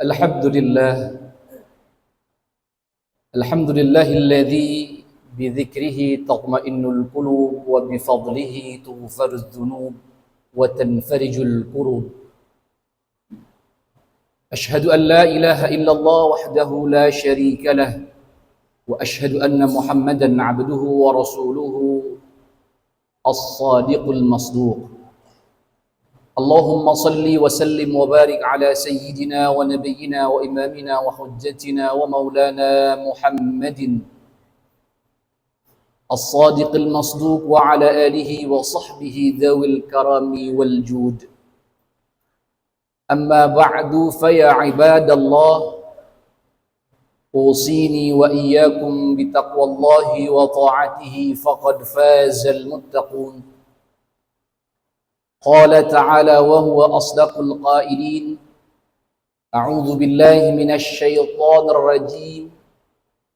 Alhamdulillah, alhamdulillahilladzi bidzikrihi tatma'innul qulub wa bifadlihi tughfaruz dzunub wa tanfarijul kurub. Ashhadu an la ilaha illallah wahdahu la syarika lah wa ashhadu anna Muhammadan 'abduhu wa rasuluhu as-sadiqul masduq. Allahumma salli wa sallim wa barik ala sayyidina wa nabiyyina wa imamina wa hujjatina wa maulana Muhammadin as-sadiqil masduq wa ala alihi wa sahbihi dhawil karami wal jud. Amma ba'du fa ya ibadallah, usini wa iyyakum bitaqwallahi wa ta'atihi faqad fazal muttaqun. قال تعالى وهو أصدق القائلين أعوذ بالله من الشيطان الرجيم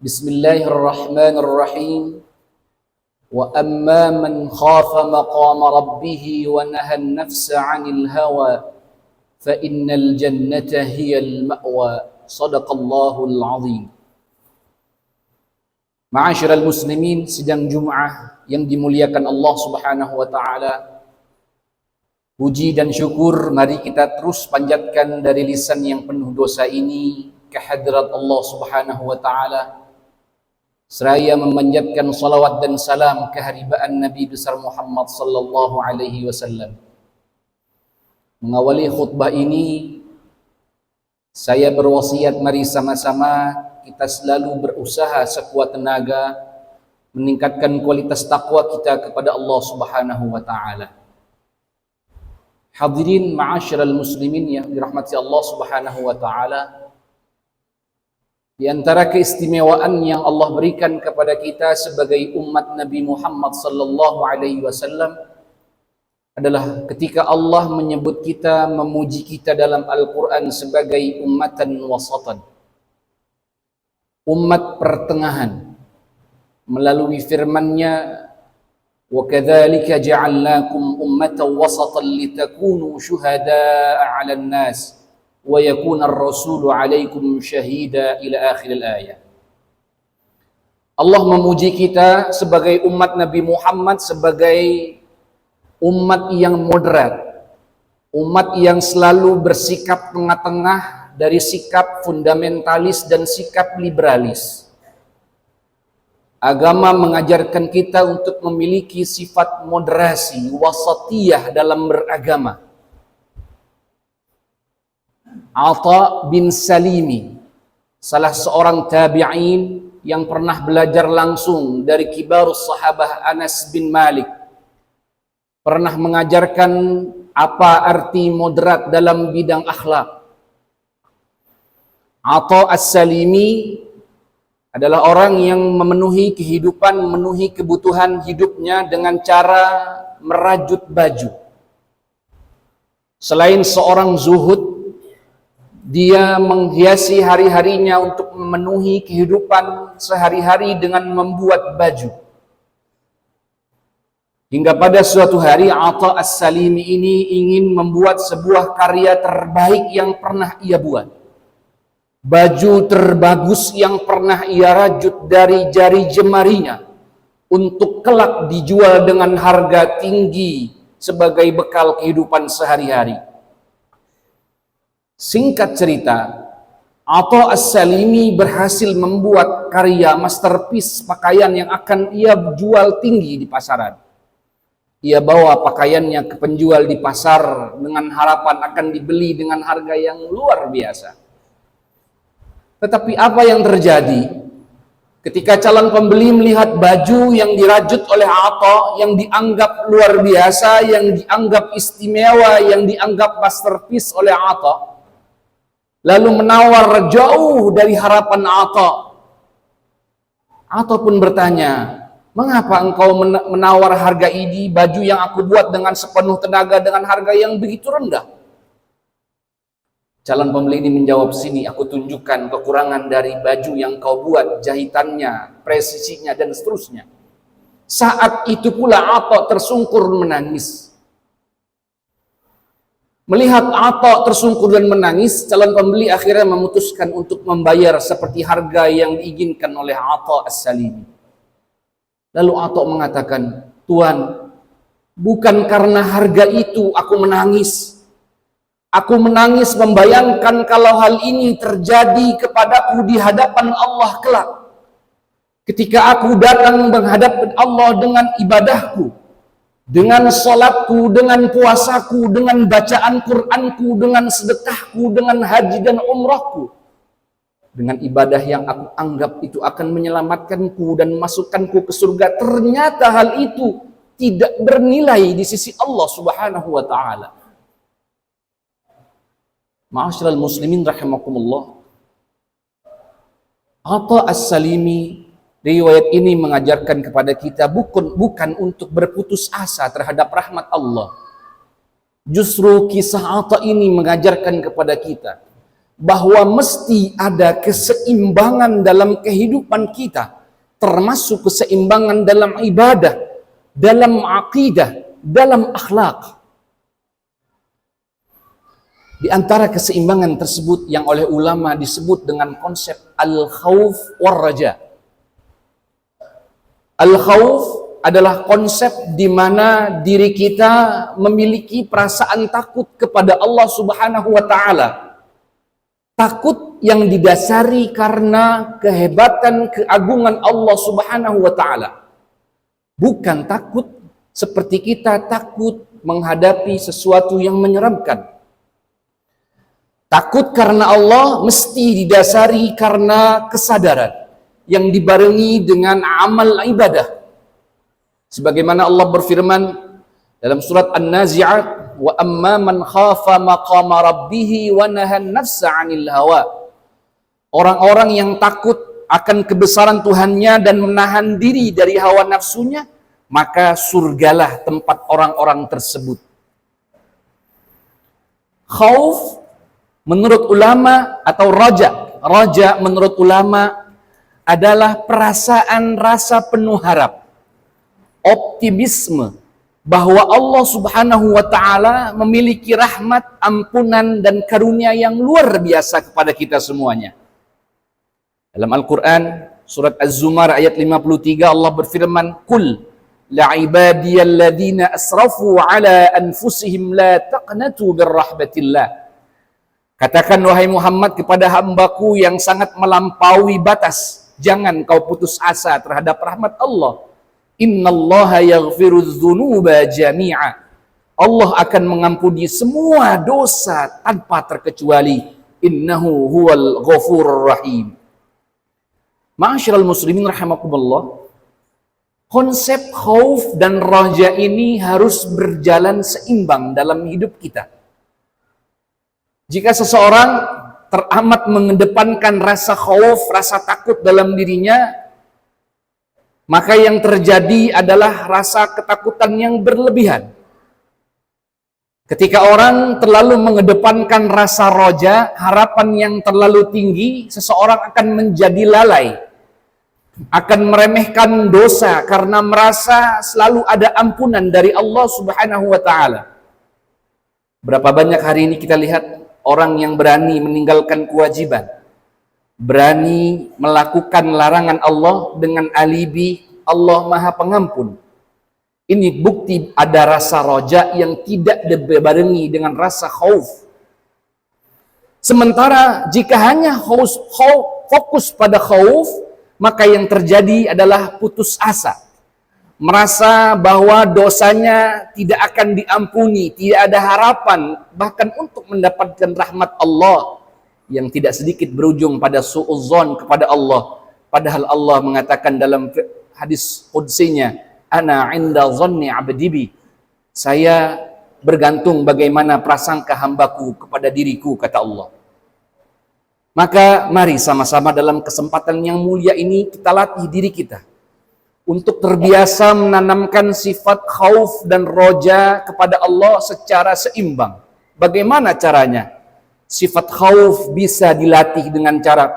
بسم الله الرحمن الرحيم وأما من خاف مقام ربه ونهى النفس عن الهوى فإن الجنة هي المأوى صدق الله العظيم. Ma'asyiral muslimin, sidang Jum'ah yang dimuliakan Allah Subhanahu wa taala, puji dan syukur mari kita terus panjatkan dari lisan yang penuh dosa ini ke hadrat Allah Subhanahu wa taala, seraya memanjatkan salawat dan salam ke haribaan Nabi besar Muhammad sallallahu alaihi wasallam. Mengawali khutbah ini, saya berwasiat mari sama-sama kita selalu berusaha sekuat tenaga meningkatkan kualitas takwa kita kepada Allah Subhanahu wa taala. Hadirin ma'asyiral muslimin yang dirahmati Allah Subhanahu wa taala, di antara keistimewaan yang Allah berikan kepada kita sebagai umat Nabi Muhammad sallallahu alaihi wasallam adalah ketika Allah menyebut kita, memuji kita dalam Al-Qur'an sebagai ummatan wasatan, umat pertengahan, melalui firman-Nya وَكَذَلِكَ جَعَلْنَاكُمْ أُمَّةً وَسَطًا لِتَكُونُوا شُهَدَاءَ عَلَى النَّاسِ وَيَكُونَ الرَّسُولُ عَلَيْكُمْ شَهِيدًا إلى آخر الآية. Allah memuji kita sebagai umat Nabi Muhammad sebagai umat yang moderat, umat yang selalu bersikap tengah-tengah dari sikap fundamentalis dan sikap liberalis. Agama mengajarkan kita untuk memiliki sifat moderasi, wasatiyah dalam beragama. Atha bin Salimi, salah seorang tabi'in yang pernah belajar langsung dari kibarus sahabah Anas bin Malik, pernah mengajarkan apa arti moderat dalam bidang akhlak. Atha as-Salimi adalah orang yang memenuhi kehidupan, memenuhi kebutuhan hidupnya dengan cara merajut baju. Selain seorang zuhud, dia menghiasi hari-harinya untuk memenuhi kehidupan sehari-hari dengan membuat baju. Hingga pada suatu hari Atha as-Salimi ini ingin membuat sebuah karya terbaik yang pernah ia buat. Baju terbagus yang pernah ia rajut dari jari jemarinya untuk kelak dijual dengan harga tinggi sebagai bekal kehidupan sehari-hari. Singkat cerita, Atha as-Salimi berhasil membuat karya masterpiece pakaian yang akan ia jual tinggi di pasaran. Ia bawa pakaiannya ke penjual di pasar dengan harapan akan dibeli dengan harga yang luar biasa. Tetapi apa yang terjadi ketika calon pembeli melihat baju yang dirajut oleh Atha, yang dianggap luar biasa, yang dianggap istimewa, yang dianggap masterpiece oleh Atha, lalu menawar jauh dari harapan Atha. Atha pun bertanya, mengapa engkau menawar harga ini, baju yang aku buat dengan sepenuh tenaga dengan harga yang begitu rendah? Calon pembeli ini menjawab, sini aku tunjukkan kekurangan dari baju yang kau buat, jahitannya, presisinya, dan seterusnya. Saat itu pula Atha tersungkur menangis. Melihat Atha tersungkur dan menangis, calon pembeli akhirnya memutuskan untuk membayar seperti harga yang diinginkan oleh Atha As-Salimi. Lalu Atha mengatakan, "Tuan, bukan karena harga itu aku menangis. Aku menangis membayangkan kalau hal ini terjadi kepadaku di hadapan Allah kelak. Ketika aku datang menghadap Allah dengan ibadahku, dengan salatku, dengan puasaku, dengan bacaan Qur'anku, dengan sedekahku, dengan haji dan umrahku, dengan ibadah yang aku anggap itu akan menyelamatkanku dan masukkanku ke surga, ternyata hal itu tidak bernilai di sisi Allah Subhanahu wa taala." Ma'asyiral muslimin rahimakumullah. Atha As-Salimi, riwayat ini mengajarkan kepada kita bukan untuk berputus asa terhadap rahmat Allah. Justru kisah Atha ini mengajarkan kepada kita bahwa mesti ada keseimbangan dalam kehidupan kita, termasuk keseimbangan dalam ibadah, dalam akidah, dalam akhlak. Di antara keseimbangan tersebut yang oleh ulama disebut dengan konsep al-khauf war-raja. Al-khauf adalah konsep di mana diri kita memiliki perasaan takut kepada Allah Subhanahu wa taala. Takut yang didasari karena kehebatan, keagungan Allah Subhanahu wa taala. Bukan takut seperti kita takut menghadapi sesuatu yang menyeramkan. Takut karena Allah mesti didasari karena kesadaran yang dibarengi dengan amal ibadah. Sebagaimana Allah berfirman dalam surat An-Nazi'at, "Wa amma man khafa maqama rabbih wa nahan nafsa 'anil hawa." Orang-orang yang takut akan kebesaran Tuhannya dan menahan diri dari hawa nafsunya, maka surgalah tempat orang-orang tersebut. Khauf menurut ulama atau raja menurut ulama adalah perasaan rasa penuh harap, optimisme bahwa Allah Subhanahu wa taala memiliki rahmat, ampunan dan karunia yang luar biasa kepada kita semuanya. Dalam Al-Qur'an surat Az-Zumar ayat 53 Allah berfirman, "Qul la ibadiyalladzina asrafu ala anfusihim la taqnatu birrahmatillah." Katakan wahai Muhammad kepada hambaku yang sangat melampaui batas, jangan kau putus asa terhadap rahmat Allah. Innallaha yaghfirudz dzunuba jami'a. Allah akan mengampuni semua dosa tanpa terkecuali. Innahu huwal ghafurur rahim. Ma'asyiral muslimin rahimakumullah. Konsep khauf dan raja ini harus berjalan seimbang dalam hidup kita. Jika seseorang teramat mengedepankan rasa khauf, rasa takut dalam dirinya, maka yang terjadi adalah rasa ketakutan yang berlebihan. Ketika orang terlalu mengedepankan rasa roja, harapan yang terlalu tinggi, seseorang akan menjadi lalai, akan meremehkan dosa karena merasa selalu ada ampunan dari Allah Subhanahu wa taala. Berapa banyak hari ini kita lihat orang yang berani meninggalkan kewajiban, berani melakukan larangan Allah dengan alibi Allah Maha Pengampun. Ini bukti ada rasa roja yang tidak dibarengi dengan rasa khauf. Sementara jika hanya fokus pada khauf, maka yang terjadi adalah putus asa. Merasa bahwa dosanya tidak akan diampuni, tidak ada harapan bahkan untuk mendapatkan rahmat Allah, yang tidak sedikit berujung pada suudzon kepada Allah. Padahal Allah mengatakan dalam hadis qudsinya, "Ana 'inda dhanni 'abdi bi." Saya bergantung bagaimana prasangka hambaku kepada diriku, kata Allah. Maka mari sama-sama dalam kesempatan yang mulia ini kita latih diri kita untuk terbiasa menanamkan sifat khauf dan roja kepada Allah secara seimbang. Bagaimana caranya? Sifat khauf bisa dilatih dengan cara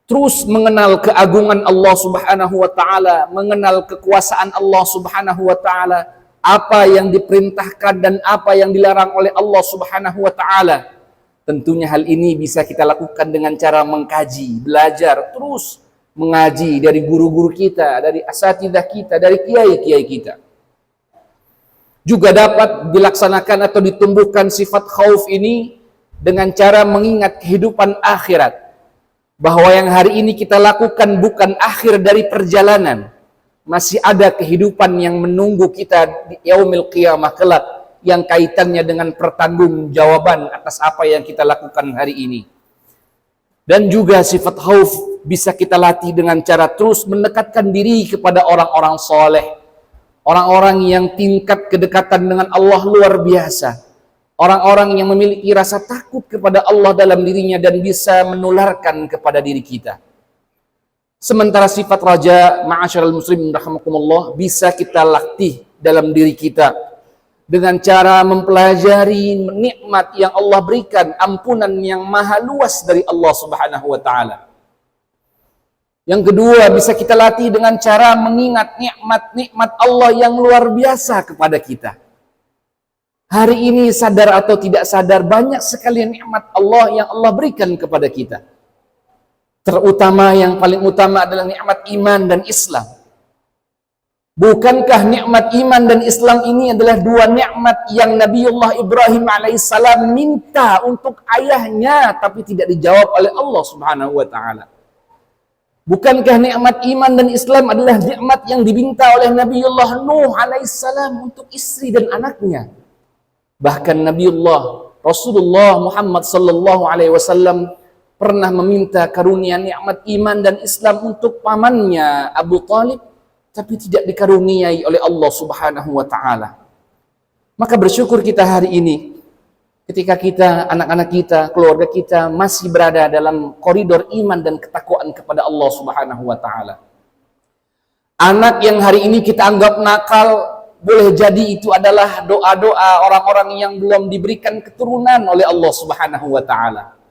terus mengenal keagungan Allah Subhanahu wa taala, mengenal kekuasaan Allah Subhanahu wa taala, apa yang diperintahkan dan apa yang dilarang oleh Allah Subhanahu wa taala. Tentunya hal ini bisa kita lakukan dengan cara mengkaji, belajar, terus mengaji dari guru-guru kita, dari asatidzah kita, dari kiai-kiai kita. Juga dapat dilaksanakan atau ditumbuhkan sifat khauf ini dengan cara mengingat kehidupan akhirat. Bahwa yang hari ini kita lakukan bukan akhir dari perjalanan. Masih ada kehidupan yang menunggu kita di yaumil qiyamah kelak, yang kaitannya dengan pertanggungjawaban atas apa yang kita lakukan hari ini. Dan juga sifat khauf bisa kita latih dengan cara terus mendekatkan diri kepada orang-orang soleh, orang-orang yang tingkat kedekatan dengan Allah luar biasa, orang-orang yang memiliki rasa takut kepada Allah dalam dirinya dan bisa menularkan kepada diri kita. Sementara sifat raja, ma'asyiral muslimin rahimakumullah, bisa kita latih dalam diri kita dengan cara mempelajari nikmat yang Allah berikan, ampunan yang maha luas dari Allah Subhanahu wa taala. Yang kedua, bisa kita latih dengan cara mengingat nikmat-nikmat Allah yang luar biasa kepada kita. Hari ini sadar atau tidak sadar, banyak sekali nikmat Allah yang Allah berikan kepada kita. Terutama yang paling utama adalah nikmat iman dan Islam. Bukankah nikmat iman dan Islam ini adalah dua nikmat yang Nabiullah Ibrahim alaihissalam minta untuk ayahnya, tapi tidak dijawab oleh Allah Subhanahu wa taala? Bukankah nikmat iman dan Islam adalah nikmat yang diminta oleh Nabiullah Nuh alaihissalam untuk istri dan anaknya? Bahkan Nabiullah Rasulullah Muhammad sallallahu alaihi wasallam pernah meminta karunia nikmat iman dan Islam untuk pamannya Abu Talib, tapi tidak dikaruniai oleh Allah Subhanahu wa taala. Maka bersyukur kita hari ini ketika kita, anak-anak kita, keluarga kita masih berada dalam koridor iman dan ketakwaan kepada Allah Subhanahu wa taala. Anak yang hari ini kita anggap nakal, boleh jadi itu adalah doa-doa orang-orang yang belum diberikan keturunan oleh Allah Subhanahu wa taala.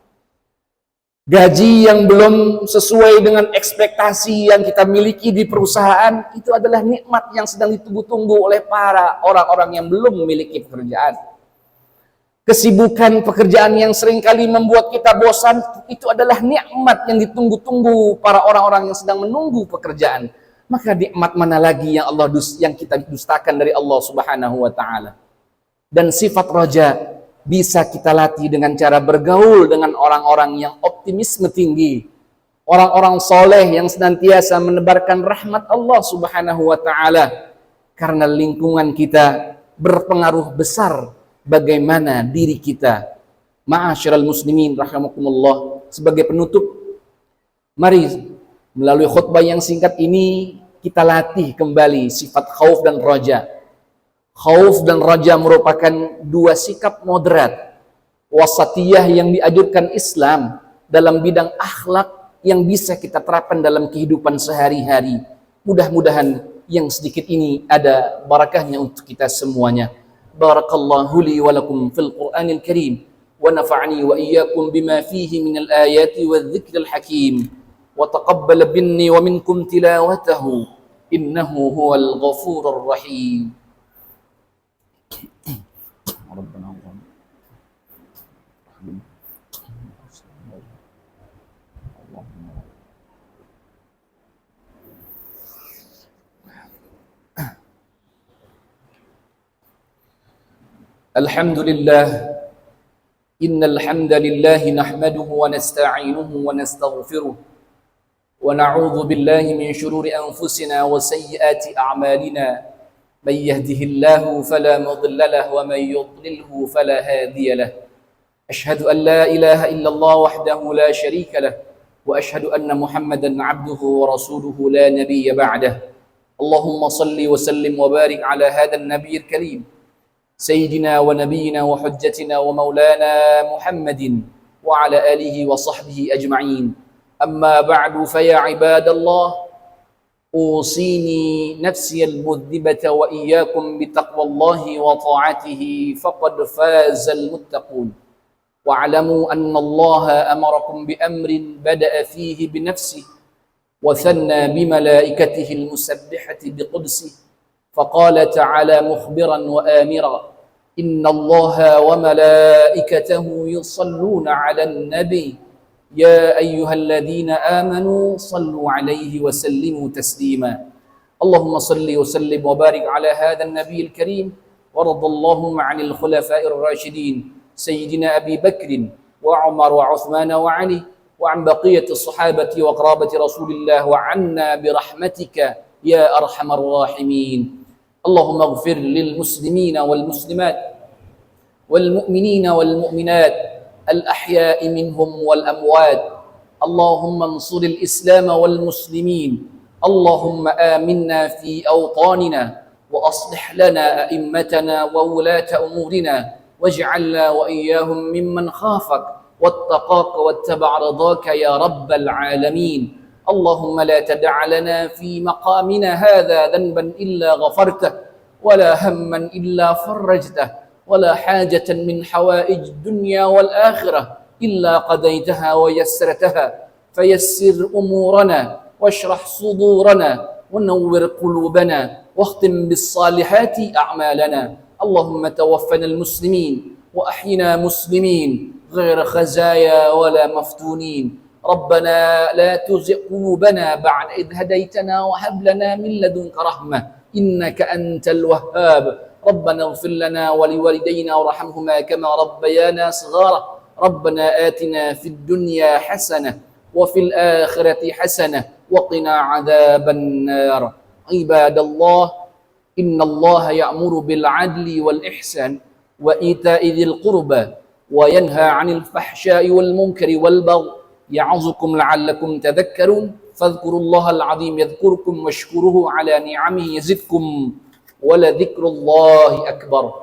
Gaji yang belum sesuai dengan ekspektasi yang kita miliki di perusahaan, itu adalah nikmat yang sedang ditunggu-tunggu oleh para orang-orang yang belum memiliki pekerjaan. Kesibukan pekerjaan yang seringkali membuat kita bosan, itu adalah nikmat yang ditunggu-tunggu para orang-orang yang sedang menunggu pekerjaan. Maka nikmat mana lagi yang kita dustakan dari Allah Subhanahu wa taala? Dan sifat raja bisa kita latih dengan cara bergaul dengan orang-orang yang optimisme tinggi, orang-orang soleh yang senantiasa menebarkan rahmat Allah Subhanahu wa taala, karena lingkungan kita berpengaruh besar bagaimana diri kita. Ma'asyiral muslimin rahimakumullah, sebagai penutup, mari melalui khutbah yang singkat ini kita latih kembali sifat khauf dan raja. Khauf dan raja merupakan dua sikap moderat, wasatiyah yang dianjurkan Islam dalam bidang akhlak yang bisa kita terapkan dalam kehidupan sehari-hari. Mudah-mudahan yang sedikit ini ada barakahnya untuk kita semuanya. Barakallahu li wa lakum fil Qur'anil Karim wa nafa'ani wa iyyakum bima fihi minal ayati wadh-dhikril hakim wa taqabbal minni wa minkum tilawatahu innahu huwal ghafurur rahim. Alhamdulillah, innal hamdalillah nahmaduhu wa nasta'inuhu wa nastaghfiruh wa na'udzu billahi min shururi anfusina wa sayyiati a'malina. من يهده الله فلا مضل له ومن يضلله فلا هادي له أشهد أن لا إله إلا الله وحده لا شريك له وأشهد أن محمدا عبده ورسوله لا نبي بعده اللهم صل وسلم وبارك على هذا النبي الكريم سيدنا ونبينا وحجتنا ومولانا محمد وعلى آله وصحبه أجمعين أما بعد فيا عباد الله أوصيني نفسي المذنبة وإياكم بتقوى الله وطاعته فقد فاز المتقون واعلموا أن الله أمركم بأمر بدأ فيه بنفسه وثنى بملائكته المسبحة بقدسه فقال تعالى مخبرا وآمرا إن الله وملائكته يصلون على النبي يا أيها الذين آمنوا صلوا عليه وسلموا تسليما اللهم صل وسلم وبارك على هذا النبي الكريم ورضى اللهم عن الخلفاء الراشدين سيدنا أبي بكر وعمر وعثمان وعلي وعن بقية الصحابة وقرابة رسول الله وعنا برحمتك يا أرحم الراحمين اللهم اغفر للمسلمين والمسلمات والمؤمنين والمؤمنات الأحياء منهم والأموات اللهم انصر الإسلام والمسلمين اللهم آمنا في أوطاننا وأصلح لنا أئمتنا وولاة أمورنا واجعلنا وإياهم ممن خافك واتقاك واتبع رضاك يا رب العالمين اللهم لا تدع لنا في مقامنا هذا ذنبا إلا غفرته ولا هما إلا فرجته ولا حاجة من حوائج الدنيا والآخرة إلا قضيتها ويسرتها فيسر أمورنا واشرح صدورنا ونور قلوبنا واختم بالصالحات أعمالنا اللهم توفنا المسلمين وأحينا مسلمين غير خزايا ولا مفتونين ربنا لا تزغ قلوبنا بعد إذ هديتنا وهب لنا من لدنك رحمة إنك أنت الوهاب ربنا اغفر لنا ولوالدينا وارحمهما كما ربيانا صغارا ربنا آتنا في الدنيا حسنة وفي الآخرة حسنة وقنا عذاب النار عباد الله إن الله يأمر بالعدل والإحسان وإيتاء ذي القربى وينهى عن الفحشاء والمنكر والبغي يعظكم لعلكم تذكرون فاذكروا الله العظيم يذكركم واشكروه على نعمه يزدكم ولذكر الله أكبر